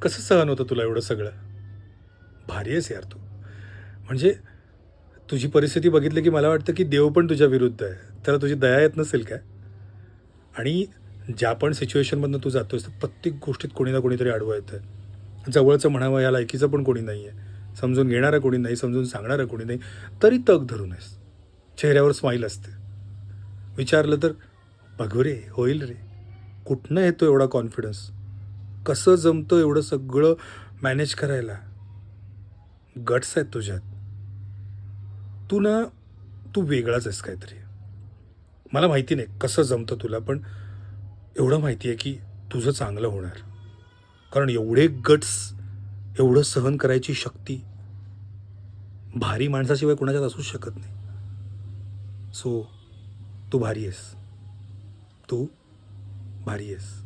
कसं सहन होतं तुला एवढं सगळं? भारी आहेस यार तू. म्हणजे तुझी परिस्थिती बघितली की मला वाटतं की देव पण तुझ्या विरुद्ध आहे. त्याला तुझी दया येत नसेल काय? आणि ज्या पण सिच्युएशनमधनं तू जातोयस, तर प्रत्येक गोष्टीत कोणी ना कोणीतरी आडवं येतंय. जवळचं म्हणावं या लायकीचं पण कोणी नाही आहे. समजून घेणारं कोणी नाही, समजून सांगणारं कोणी नाही. तरी तग धरून आहेस. चेहऱ्यावर स्माईल असते. विचारलं तर "बघू रे, होईल रे." कुठनं येतो एवढा कॉन्फिडन्स? कसं जमतं एवढं सगळं मॅनेज करायला? गट्स आहेत तुझ्यात. तू ना, तू वेगळाच आहेस काहीतरी. मला माहिती नाही कसं जमतं तुला, पण एवढं माहिती आहे की तुझं चांगलं होणार. कारण एवढे गट्स, एवढं सहन करायची शक्ती भारी माणसाशिवाय कोणाच्यात असूच शकत नाही. सो तू भारी आहेस. तू भारी आहेस.